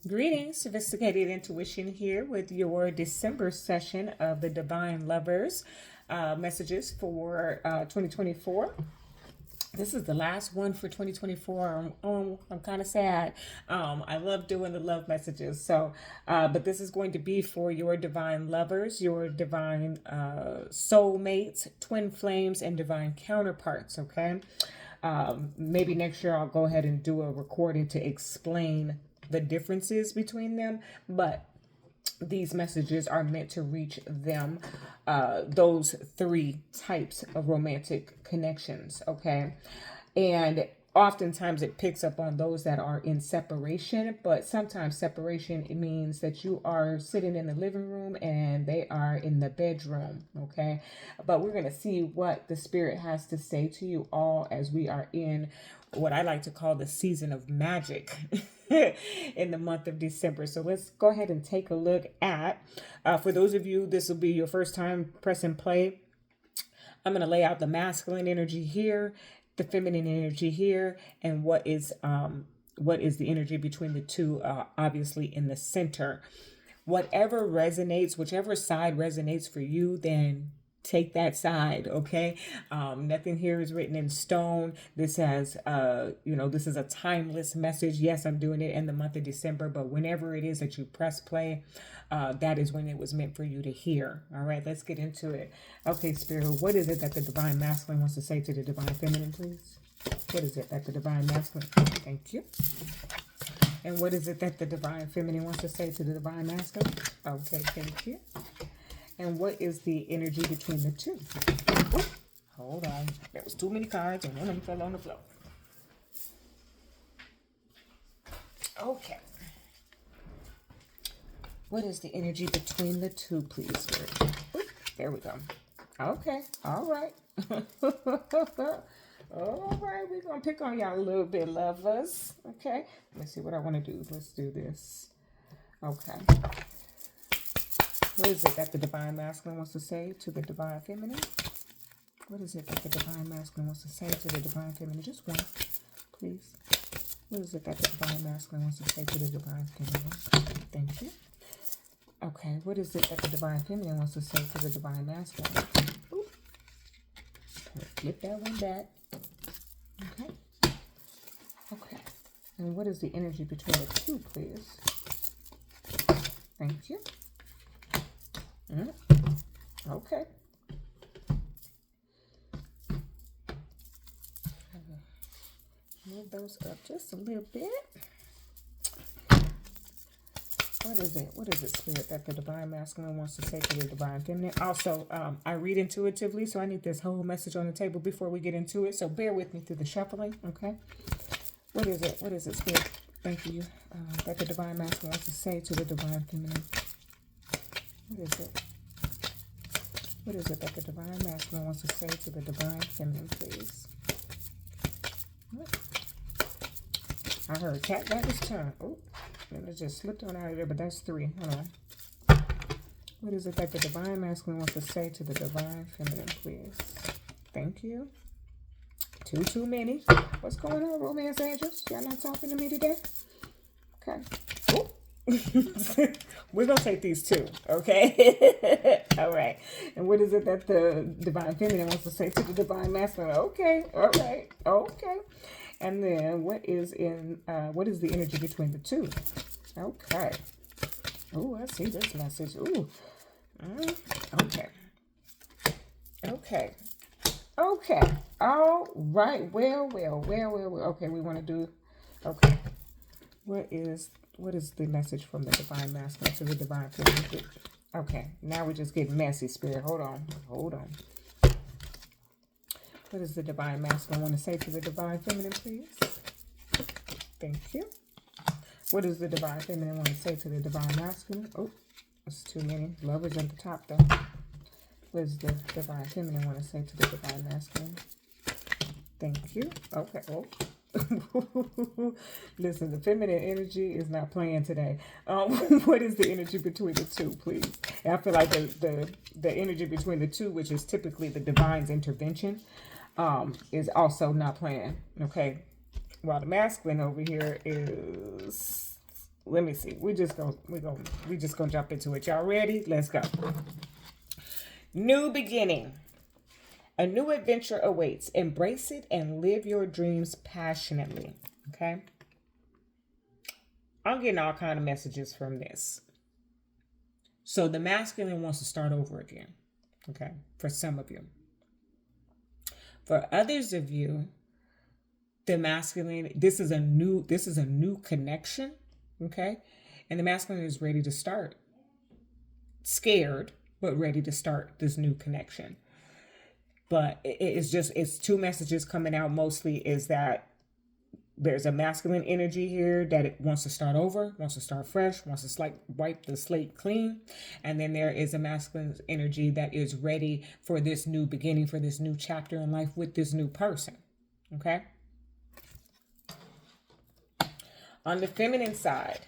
Greetings, Sophisticated Intuition here with your December session of the Divine Lovers messages for 2024. This is the last one for 2024. I'm kind of sad. I love doing the love messages. But this is going to be for your divine lovers, your divine soulmates, twin flames, and divine counterparts. Okay. Maybe next year I'll go ahead and do a recording to explain the differences between them, but these messages are meant to reach them, those three types of romantic connections. Okay. And oftentimes it picks up on those that are in separation, but sometimes separation, it means that you are sitting in the living room and they are in the bedroom. Okay. But we're going to see what the spirit has to say to you all as we are in what I like to call the season of magic in the month of December. So let's go ahead and take a look at, for those of you, this will be your first time pressing play. I'm going to lay out the masculine energy here, the feminine energy here, and what is the energy between the two, obviously in the center. Whatever resonates, whichever side resonates for you, then take that side. Okay. Nothing here is written in stone. This has, this is a timeless message. Yes, I'm doing it in the month of December, but whenever it is that you press play, that is when it was meant for you to hear. All right, let's get into it. Okay, Spirit, what is it that the divine masculine wants to say to the divine feminine, please? What is it that the divine masculine? Thank you. And what is it that the divine feminine wants to say to the divine masculine? Okay, thank you. And what is the energy between the two? Ooh, hold on. There was too many cards and one of them fell on the floor. Okay. What is the energy between the two, please, Spirit? Ooh, there we go. Okay. All right. All right. We're going to pick on y'all a little bit, lovers. Okay. Let's see what I want to do. Let's do this. Okay. What is it that the divine masculine wants to say to the divine feminine? What is it that the divine masculine wants to say to the divine feminine? Just one, please. What is it that the divine masculine wants to say to the divine feminine? Thank you. Okay, what is it that the divine feminine wants to say to the divine masculine? Ooh. Flip that one back. Okay. Okay. And what is the energy between the two, please? Thank you. Okay. Move those up just a little bit. What is it? What is it, Spirit, that the divine masculine wants to say to the divine feminine? Also, I read intuitively, so I need this whole message on the table before we get into it. So bear with me through the shuffling, okay? What is it? What is it, Spirit? Thank you. That the divine masculine wants to say to the divine feminine. What is it? What is it that the divine masculine wants to say to the divine feminine, please? What? I heard cat got his tongue. Oh, and it just slipped on out of there, but that's three. Hold on. What is it that the divine masculine wants to say to the divine feminine, please? Thank you. Too many. What's going on, romance angels? Y'all not talking to me today? Okay. Oh. We're going to take these two, okay? All right. And what is it that the divine feminine wants to say to the divine masculine? Okay. All right. Okay. And then what is the energy between the two? Okay. Oh, I see this message. Ooh. Okay. Okay. Okay. All right. Well. Okay, we want to do, okay. What is the message from the divine masculine to the divine feminine? Okay, now we're just getting messy, Spirit. Hold on. What does the divine masculine want to say to the divine feminine, please? Thank you. What does the divine feminine want to say to the divine masculine? Oh, that's too many. Lovers at the top, though. What does the divine feminine want to say to the divine masculine? Thank you. Okay. Oh. Listen, the feminine energy is not playing today. What is the energy between the two, please? And I feel like the energy between the two, which is typically the divine's intervention, is also not playing. Okay, while the masculine over here is let me see. We just gonna jump into it. Y'all ready? Let's go. New beginning. A new adventure awaits. Embrace it and live your dreams passionately. Okay. I'm getting all kind of messages from this. So the masculine wants to start over again. Okay. For some of you. For others of you, the masculine, this is a new connection. Okay. And the masculine is ready to start. Scared, but ready to start this new connection. But it's two messages coming out mostly is that there's a masculine energy here that it wants to start over, wants to start fresh, wants to wipe the slate clean. And then there is a masculine energy that is ready for this new beginning, for this new chapter in life with this new person. Okay? On the feminine side,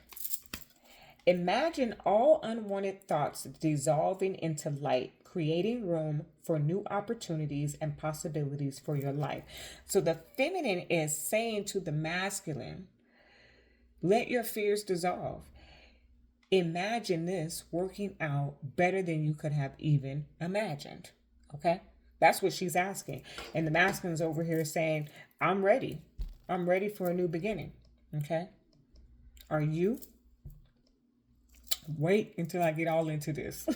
imagine all unwanted thoughts dissolving into light, creating room for new opportunities and possibilities for your life. So the feminine is saying to the masculine, let your fears dissolve. Imagine this working out better than you could have even imagined. Okay? That's what she's asking. And the masculine's over here saying, I'm ready. I'm ready for a new beginning. Okay? Are you? Wait until I get all into this.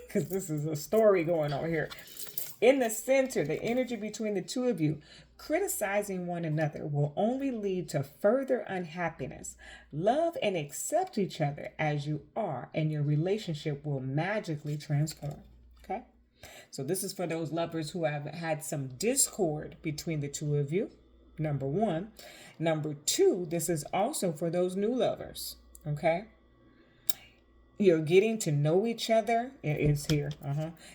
Because this is a story going on here. In the center, the energy between the two of you, criticizing one another will only lead to further unhappiness. Love and accept each other as you are, and your relationship will magically transform. Okay? So this is for those lovers who have had some discord between the two of you, number one. Number two, this is also for those new lovers. Okay? You're getting to know each other. It is here.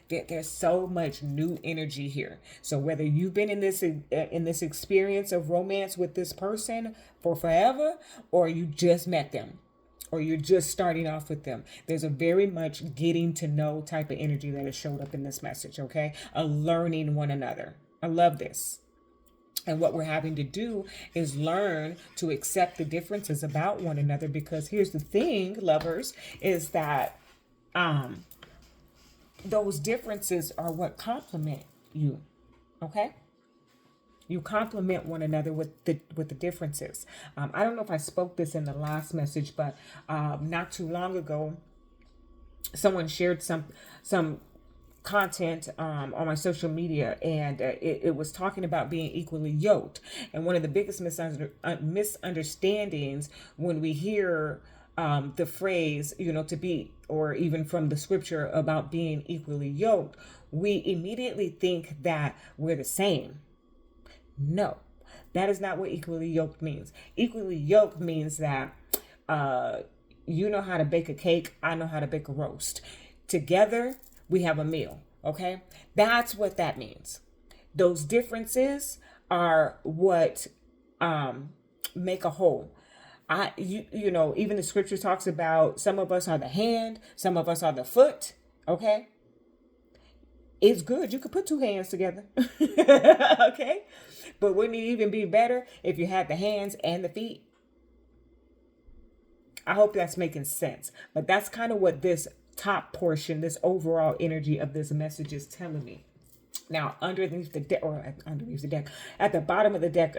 There's so much new energy here. So whether you've been in this experience of romance with this person for forever, or you just met them, or you're just starting off with them, there's a very much getting to know type of energy that has showed up in this message. Okay, a learning one another. I love this. And what we're having to do is learn to accept the differences about one another, because here's the thing, lovers, is that those differences are what complement you. Okay? You complement one another with the differences. I don't know if I spoke this in the last message, but not too long ago, someone shared some content on my social media, and it was talking about being equally yoked. And one of the biggest misunderstandings when we hear the phrase, to be, or even from the scripture about being equally yoked, we immediately think that we're the same. No, that is not what equally yoked means. Equally yoked means that you know how to bake a cake, I know how to bake a roast. Together, we have a meal. Okay, that's what that means. Those differences are what make a whole. Even the scripture talks about some of us are the hand, some of us are the foot. Okay, it's good. You could put two hands together. Okay, but wouldn't it even be better if you had the hands and the feet? I hope that's making sense. But that's kind of what this top portion, this overall energy of this message is telling me. Now, underneath the deck, at the bottom of the deck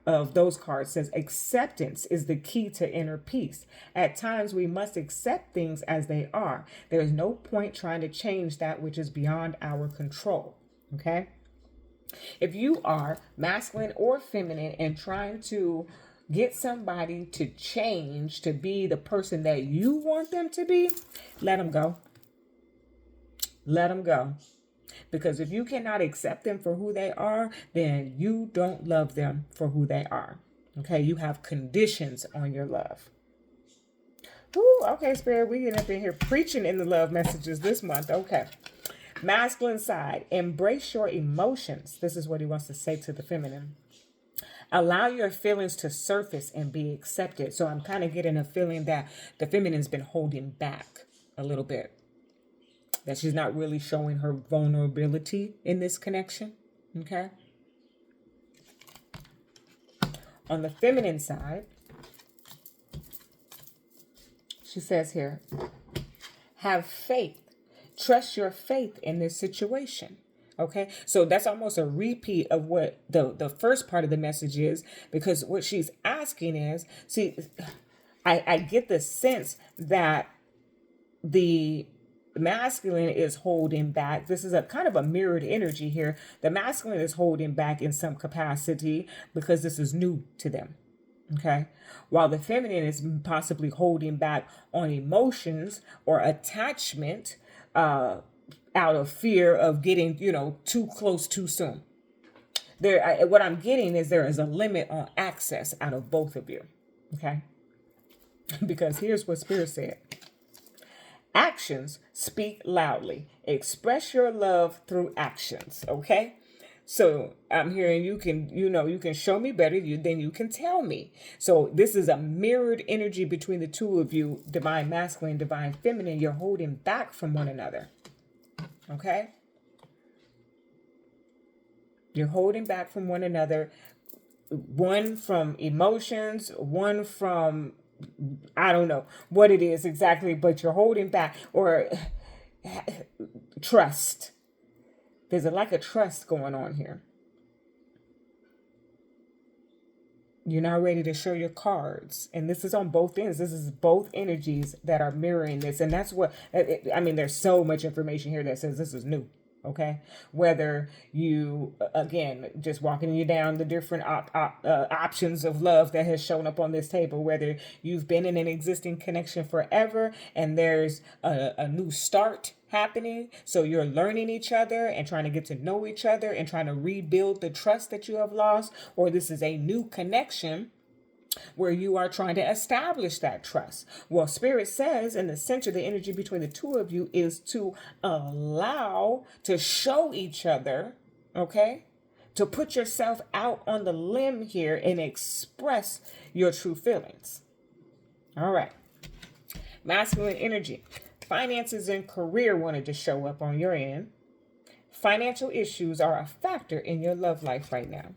of those cards says acceptance is the key to inner peace. At times, we must accept things as they are. There is no point trying to change that which is beyond our control. Okay? If you are masculine or feminine and trying to get somebody to change to be the person that you want them to be, let them go. Let them go. Because if you cannot accept them for who they are, then you don't love them for who they are. Okay, you have conditions on your love. Ooh, okay, Spirit, we get up in here preaching in the love messages this month. Okay. Masculine side, embrace your emotions. This is what he wants to say to the feminine. Allow your feelings to surface and be accepted. So I'm kind of getting a feeling that the feminine's been holding back a little bit. That she's not really showing her vulnerability in this connection. Okay? On the feminine side, She says here, have faith. Trust your faith in this situation. Okay, so that's almost a repeat of what the first part of the message is, because what she's asking is, see, I get the sense that the masculine is holding back. This is a kind of a mirrored energy here. The masculine is holding back in some capacity because this is new to them. Okay. While the feminine is possibly holding back on emotions or attachment, out of fear of getting, too close too soon. What I'm getting is there is a limit on access out of both of you. Okay. Because here's what Spirit said. Actions speak loudly. Express your love through actions. Okay. So I'm hearing you can show me better than you can tell me. So this is a mirrored energy between the two of you, divine masculine, divine feminine. You're holding back from one another. Okay. You're holding back from one another. One from emotions, one from, I don't know what it is exactly, but you're holding back, or trust. There's a lack of trust going on here. You're not ready to show your cards. And this is on both ends. This is both energies that are mirroring this. And that's what, there's so much information here that says this is new. Okay. Whether you, again, just walking you down the different options of love that has shown up on this table, whether you've been in an existing connection forever and there's a new start happening. So you're learning each other and trying to get to know each other and trying to rebuild the trust that you have lost, or this is a new connection where you are trying to establish that trust. Well, Spirit says in the center, the energy between the two of you is to allow, to show each other, okay, to put yourself out on the limb here and express your true feelings. All right. Masculine energy. Finances and career wanted to show up on your end. Financial issues are a factor in your love life right now.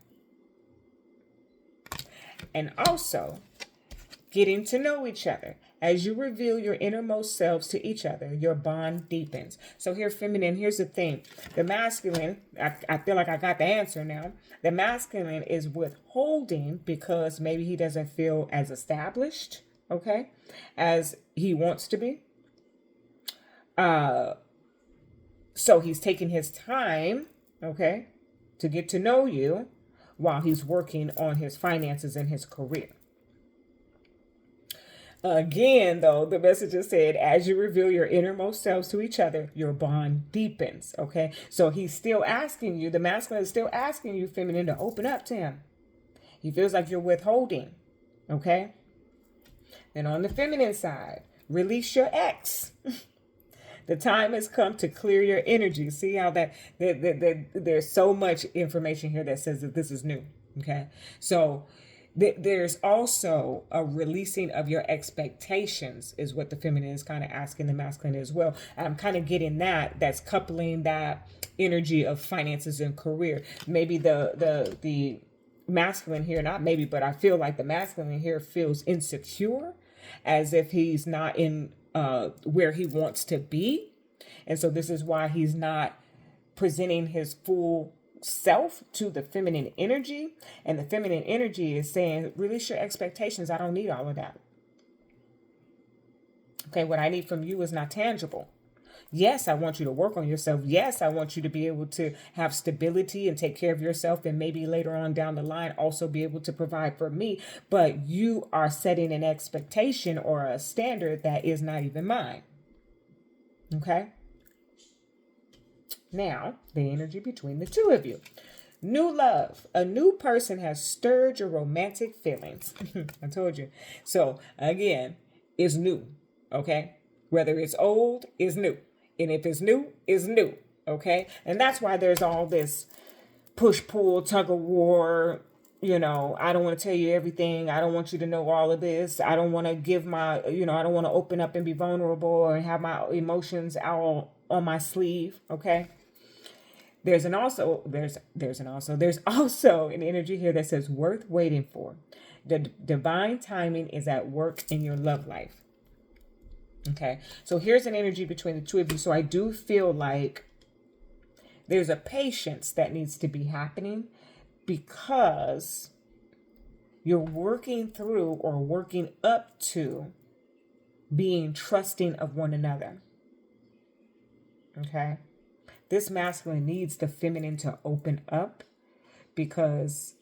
And also, getting to know each other. As you reveal your innermost selves to each other, your bond deepens. So here, feminine, here's the thing. The masculine, I feel like I got the answer now. The masculine is withholding because maybe he doesn't feel as established, okay, as he wants to be. So he's taking his time, okay, to get to know you while he's working on his finances and his career. Again, though, the message said, as you reveal your innermost selves to each other, your bond deepens, okay? So he's still asking you, the masculine is still asking you, feminine, to open up to him. He feels like you're withholding, okay? Then on the feminine side, release your ex. The time has come to clear your energy. See how that there's so much information here that says that this is new. Okay. So there's also a releasing of your expectations is what the feminine is kind of asking the masculine as well. And I'm kind of getting that's coupling that energy of finances and career. Maybe the masculine here, not maybe, but I feel like the masculine here feels insecure, as if he's not in where he wants to be. And so this is why he's not presenting his full self to the feminine energy. And the feminine energy is saying, release your expectations. I don't need all of that. Okay, what I need from you is not tangible. Yes, I want you to work on yourself. Yes, I want you to be able to have stability and take care of yourself, and maybe later on down the line also be able to provide for me. But you are setting an expectation or a standard that is not even mine. Okay? Now, the energy between the two of you. New love. A new person has stirred your romantic feelings. I told you. So, again, it's new. Okay? Whether it's old, it's new. And if it's new, it's new. Okay? And that's why there's all this push-pull, tug-of-war. I don't want to tell you everything. I don't want you to know all of this. I don't want to give I don't want to open up and be vulnerable or have my emotions out on my sleeve. Okay? There's also an energy here that says worth waiting for. The divine timing is at work in your love life. Okay, so here's an energy between the two of you. So I do feel like there's a patience that needs to be happening because you're working through or working up to being trusting of one another. Okay, this masculine needs the feminine to open up because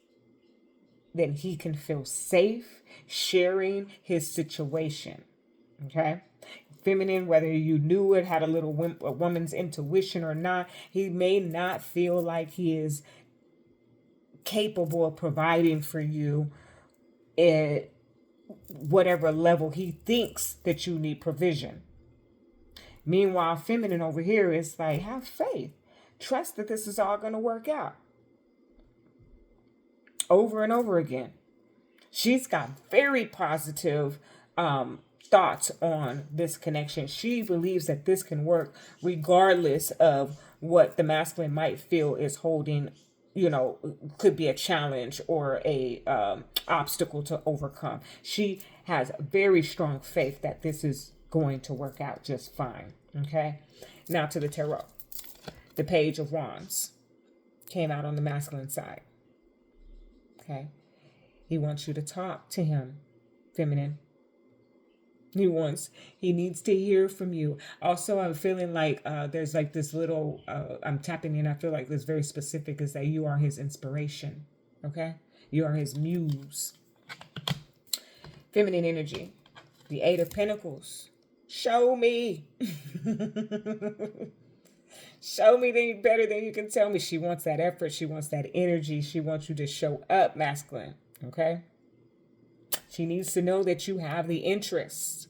then he can feel safe sharing his situation. Okay, feminine, whether you knew it, had a woman's intuition or not, he may not feel like he is capable of providing for you at whatever level he thinks that you need provision. Meanwhile, feminine over here is like, have faith, trust that this is all going to work out. Over and over again, she's got very positive thoughts on this connection. She believes that this can work regardless of what the masculine might feel is holding, could be a challenge or a obstacle to overcome. She has very strong faith that this is going to work out just fine. Okay, now to the tarot. The Page of Wands came out on the masculine side. Okay, he wants you to talk to him, feminine. He needs to hear from you. Also, I'm feeling like there's like this little, I'm tapping in. I feel like this very specific is that you are his inspiration. Okay, you are his muse. Feminine energy, the Eight of Pentacles. Show me. Show me better than you can tell me. She wants that effort. She wants that energy. She wants you to show up, masculine. Okay? She needs to know that you have the interest.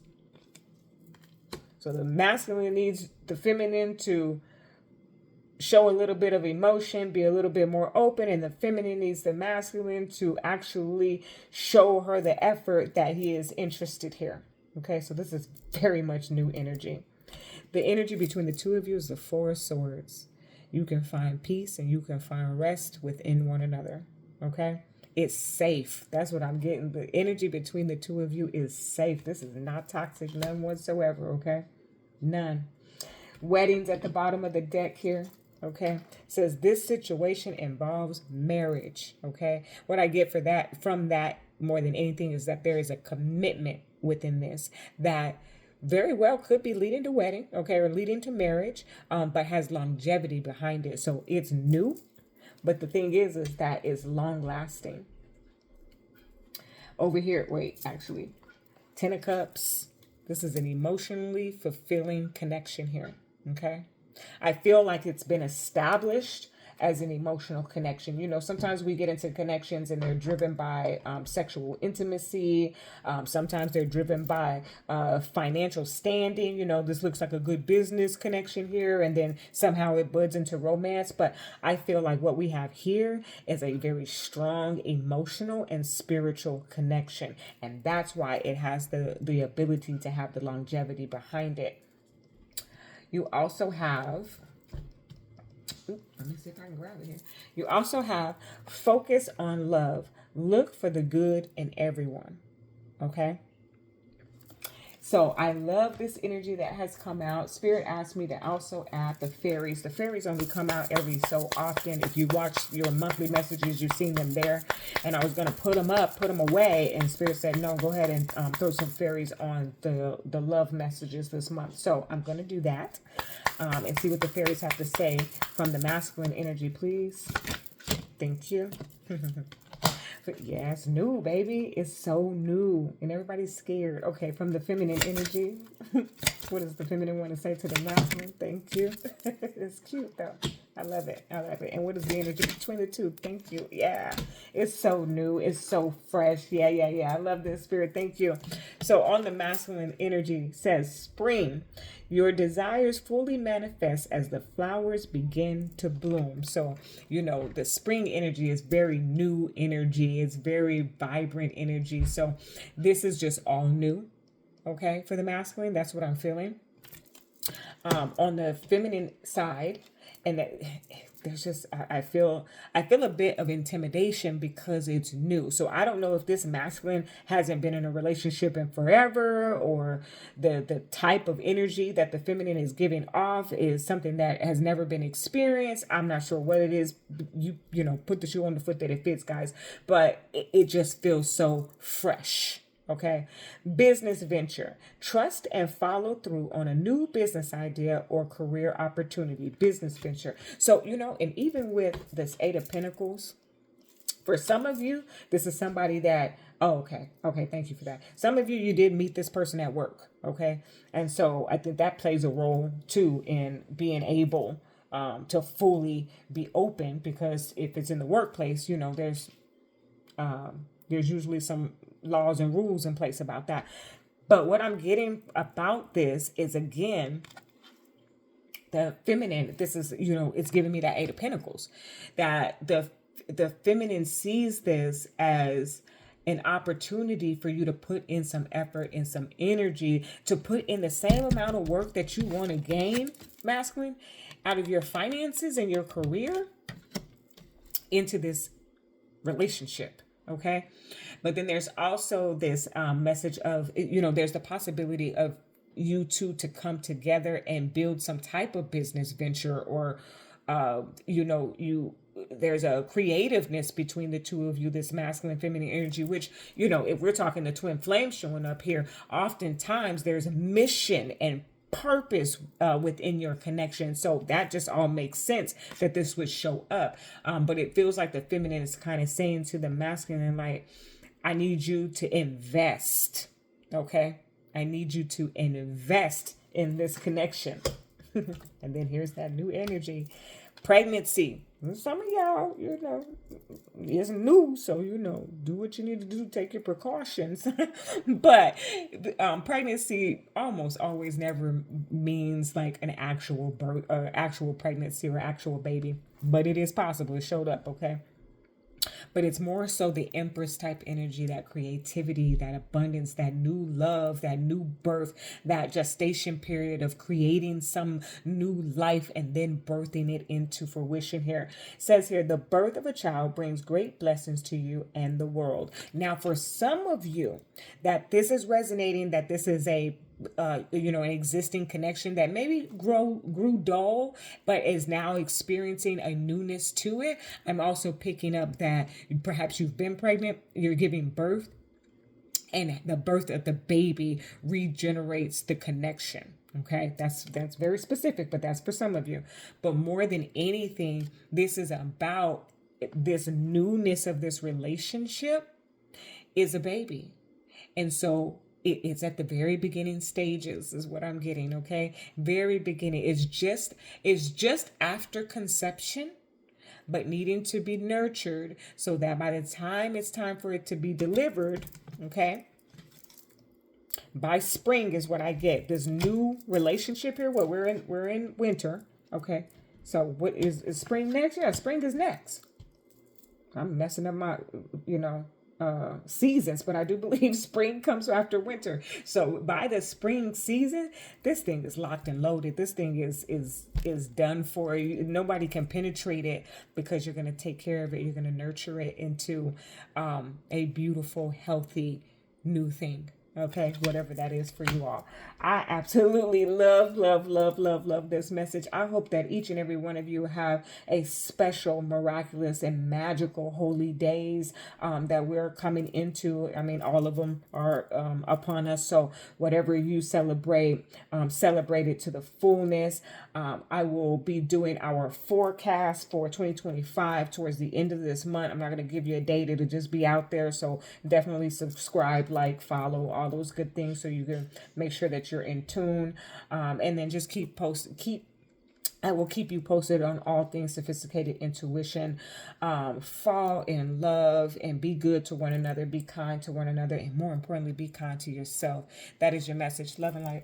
So the masculine needs the feminine to show a little bit of emotion, be a little bit more open, and the feminine needs the masculine to actually show her the effort that he is interested here. Okay, so this is very much new energy. The energy between the two of you is the Four of Swords. You can find peace and you can find rest within one another. Okay, it's safe. That's what I'm getting. The energy between the two of you is safe. This is not toxic, none whatsoever. Okay, none. Weddings at the bottom of the deck here. Okay, says this situation involves marriage. Okay, what I get from that more than anything is that there is a commitment within this that very well could be leading to wedding, okay, or leading to marriage, but has longevity behind it. So it's new, but the thing is that it's long lasting. Over here, Ten of Cups. This is an emotionally fulfilling connection here, okay? I feel like it's been established as an emotional connection. Sometimes we get into connections and they're driven by sexual intimacy. Sometimes they're driven by financial standing. This looks like a good business connection here, and then somehow it buds into romance. But I feel like what we have here is a very strong emotional and spiritual connection. And that's why it has the ability to have the longevity behind it. You also have, let me see if I can grab it here. You also have focus on love. Look for the good in everyone. Okay? So I love this energy that has come out. Spirit asked me to also add the fairies. The fairies only come out every so often. If you watch your monthly messages, you've seen them there. And I was going to put them away. And Spirit said, no, go ahead and throw some fairies on the love messages this month. So I'm going to do that and see what the fairies have to say from the masculine energy, please. Thank you. Yeah, it's new, baby. It's so new. And everybody's scared. Okay, from the feminine energy. What does the feminine want to say to the masculine? Thank you. It's cute, though. I love it. And what is the energy between the two? Thank you. Yeah, it's so new. It's so fresh. Yeah. I love this, Spirit. Thank you. So on the masculine energy says spring. Your desires fully manifest as the flowers begin to bloom. So, the spring energy is very new energy. It's very vibrant energy. So this is just all new. Okay. For the masculine, that's what I'm feeling. On the feminine side, and I feel a bit of intimidation because it's new. So I don't know if this masculine hasn't been in a relationship in forever, or the type of energy that the feminine is giving off is something that has never been experienced. I'm not sure what it is. You know, put the shoe on the foot that it fits, guys. But it just feels so fresh. Okay. Business venture. Trust and follow through on a new business idea or career opportunity. Business venture. So, you know, and even with this Eight of Pentacles, for some of you, this is somebody that, oh, okay. Okay. Thank you for that. Some of you, you did meet this person at work. Okay. And so I think that plays a role too in being able to fully be open, because if it's in the workplace, you know, there's usually some laws and rules in place about that. But what I'm getting about this is, again, the feminine. This is, you know, it's giving me that Eight of Pentacles, that the feminine sees this as an opportunity for you to put in some effort and some energy, to put in the same amount of work that you want to gain, masculine, out of your finances and your career into this relationship. Okay. But then there's also this message of, you know, there's the possibility of you two to come together and build some type of business venture, or, you know, there's a creativeness between the two of you, this masculine feminine energy, which, you know, if we're talking the twin flames showing up here, oftentimes there's a mission and purpose within your connection. So that just all makes sense that this would show up. But it feels like the feminine is kind of saying to the masculine, like, I need you to invest. Okay. I need you to invest in this connection. And then here's that new energy. Pregnancy. Some of y'all, you know, it's new. So, you know, do what you need to do. Take your precautions. But pregnancy almost always never means like an actual birth, or actual pregnancy, or actual baby. But it is possible. It showed up. Okay. But it's more so the Empress type energy, that creativity, that abundance, that new love, that new birth, that gestation period of creating some new life and then birthing it into fruition here. It says here, the birth of a child brings great blessings to you and the world. Now, for some of you that this is resonating, that this is a you know, an existing connection that maybe grew dull, but is now experiencing a newness to it. I'm also picking up that perhaps you've been pregnant, you're giving birth, and the birth of the baby regenerates the connection. Okay, that's very specific, but that's for some of you. But more than anything, this is about this newness of this relationship is a baby. And so it's at the very beginning stages is what I'm getting. Okay. Very beginning. It's just after conception, but needing to be nurtured so that by the time it's time for it to be delivered, okay, by spring is what I get. This new relationship here. Well, we're in winter. Okay. So what is spring next? Yeah, spring is next. I'm messing up my, you know, seasons, but I do believe spring comes after winter. So by the spring season, this thing is locked and loaded. This thing is done for. You. Nobody can penetrate it, because you're going to take care of it. You're going to nurture it into a beautiful, healthy new thing. Okay, whatever that is for you all. I absolutely love this message. I hope that each and every one of you have a special, miraculous, and magical holy days that we're coming into. I mean, all of them are upon us. So whatever you celebrate, celebrate it to the fullness. I will be doing our forecast for 2025 towards the end of this month. I'm not going to give you a date. It'll just be out there. So definitely subscribe, like, follow, all those good things, so you can make sure that you're in tune. And then just I will keep you posted on all things sophisticated intuition. Fall in love and be good to one another, be kind to one another, and more importantly, be kind to yourself. That is your message. Love and light.